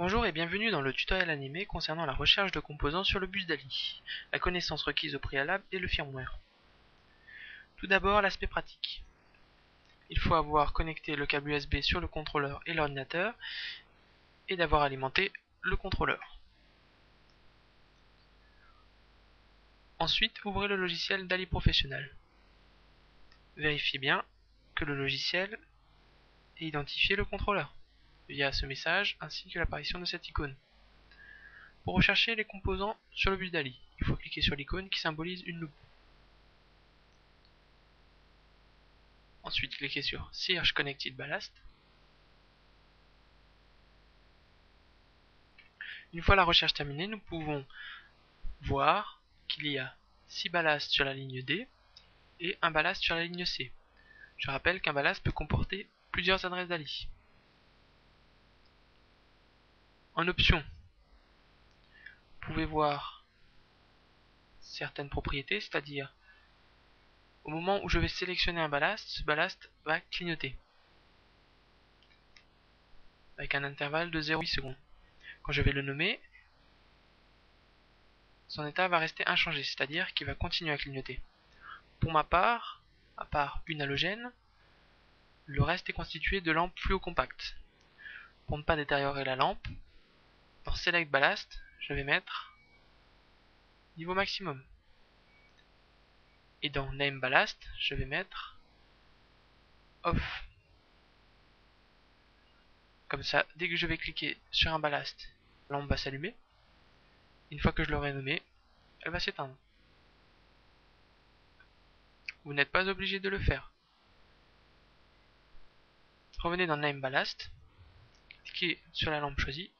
Bonjour et bienvenue dans le tutoriel animé concernant la recherche de composants sur le bus DALI, la connaissance requise au préalable et le firmware. Tout d'abord, l'aspect pratique. Il faut avoir connecté le câble USB sur le contrôleur et l'ordinateur et d'avoir alimenté le contrôleur. Ensuite, ouvrez le logiciel DALI Professionnel. Vérifiez bien que le logiciel ait identifié le contrôleur via ce message ainsi que l'apparition de cette icône. Pour rechercher les composants sur le bus DALI, il faut cliquer sur l'icône qui symbolise une loupe. Ensuite, cliquez sur Search Connected Ballast. Une fois la recherche terminée, nous pouvons voir qu'il y a 6 ballasts sur la ligne D et un ballast sur la ligne C. Je rappelle qu'un ballast peut comporter plusieurs adresses DALI. En option, vous pouvez voir certaines propriétés, c'est-à-dire au moment où je vais sélectionner un ballast, ce ballast va clignoter avec un intervalle de 0,8 secondes. Quand je vais le nommer, son état va rester inchangé, c'est-à-dire qu'il va continuer à clignoter. Pour ma part, à part une halogène, le reste est constitué de lampes fluocompactes. Pour ne pas détériorer la lampe, dans Select Ballast, je vais mettre niveau maximum. Et dans Name Ballast, je vais mettre Off. Comme ça, dès que je vais cliquer sur un ballast, la lampe va s'allumer. Une fois que je l'aurai nommé, elle va s'éteindre. Vous n'êtes pas obligé de le faire. Revenez dans Name Ballast, cliquez sur la lampe choisie,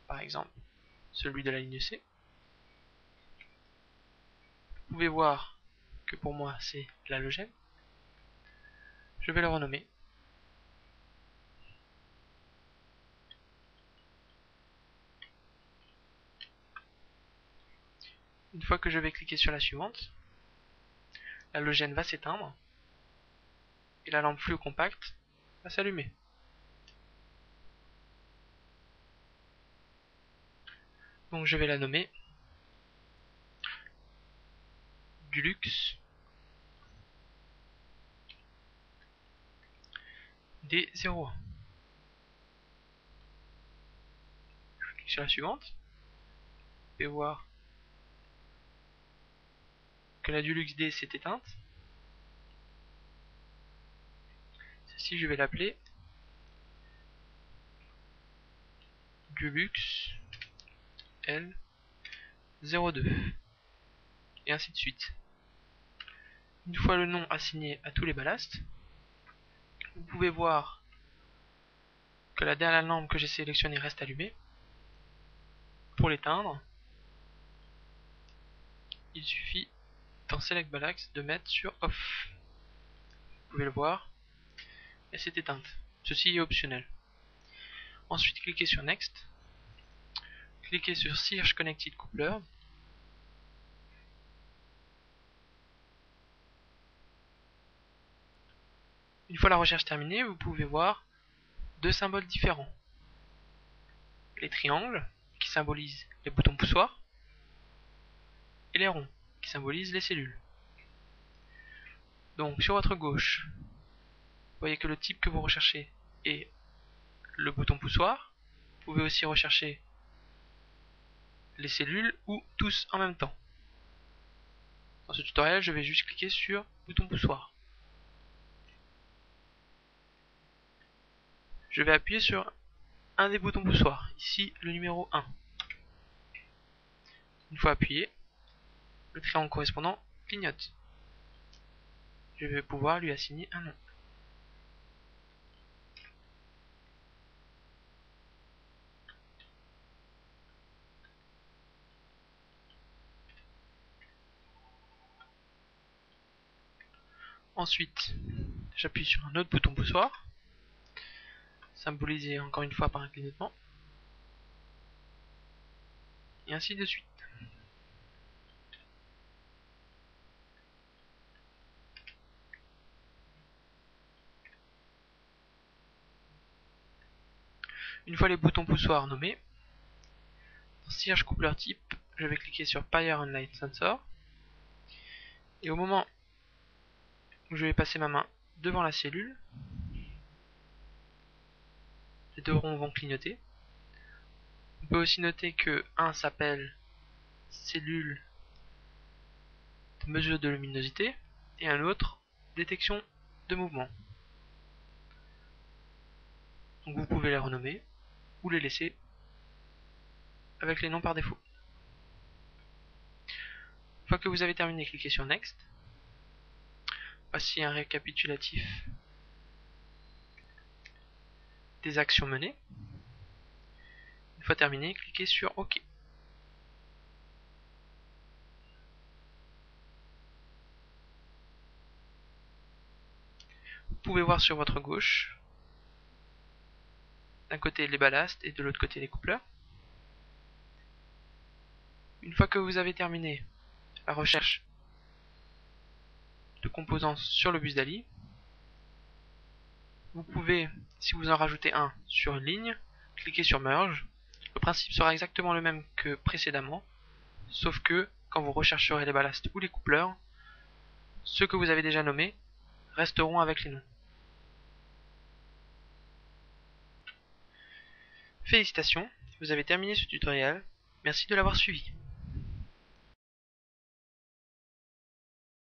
par exemple celui de la ligne C. Vous pouvez voir que pour moi c'est l'halogène. Je vais le renommer. Une fois que je vais cliquer sur la suivante, l'halogène va s'éteindre et la lampe fluocompacte va s'allumer. Donc je vais la nommer Dulux D01. Je clique sur la suivante. Vous pouvez voir que la Dulux D s'est éteinte. Celle-ci, je vais l'appeler Dulux L02. Et ainsi de suite. Une fois le nom assigné à tous les ballasts, vous pouvez voir que la dernière lampe que j'ai sélectionnée reste allumée. Pour l'éteindre, il suffit dans Select Ballast de mettre sur Off. Vous pouvez le voir, elle s'est éteinte. Ceci est optionnel. Ensuite, cliquez sur Next. Cliquez sur Search Connected Coupler. Une fois la recherche terminée, vous pouvez voir deux symboles différents. Les triangles, qui symbolisent les boutons poussoirs, et les ronds, qui symbolisent les cellules. Donc sur votre gauche, vous voyez que le type que vous recherchez est le bouton poussoir. Vous pouvez aussi rechercher les cellules ou tous en même temps. Dans ce tutoriel, je vais juste cliquer sur bouton poussoir. Je vais appuyer sur un des boutons poussoirs, ici le numéro 1. Une fois appuyé, le triangle correspondant clignote. Je vais pouvoir lui assigner un nom. Ensuite, j'appuie sur un autre bouton poussoir, symbolisé encore une fois par un clignotement, et ainsi de suite. Une fois les boutons poussoirs nommés, Dans Sillage coupleur type, je vais cliquer sur Power and Light Sensor. Et au moment où je vais passer ma main devant la cellule, les deux ronds vont clignoter. On peut aussi noter que un s'appelle cellule de mesure de luminosité et un autre détection de mouvement. Donc vous pouvez les renommer ou les laisser avec les noms par défaut. Une fois que vous avez terminé, cliquez sur Next. Voici un récapitulatif des actions menées. Une fois terminé, cliquez sur OK. Vous pouvez voir sur votre gauche, d'un côté les ballasts et de l'autre côté les coupleurs. Une fois que vous avez terminé la recherche de composants sur le bus d'Ali, vous pouvez, si vous en rajoutez un sur une ligne, cliquer sur Merge. Le principe sera exactement le même que précédemment, sauf que quand vous rechercherez les ballasts ou les coupleurs, ceux que vous avez déjà nommés resteront avec les noms. Félicitations, vous avez terminé ce tutoriel. Merci de l'avoir suivi.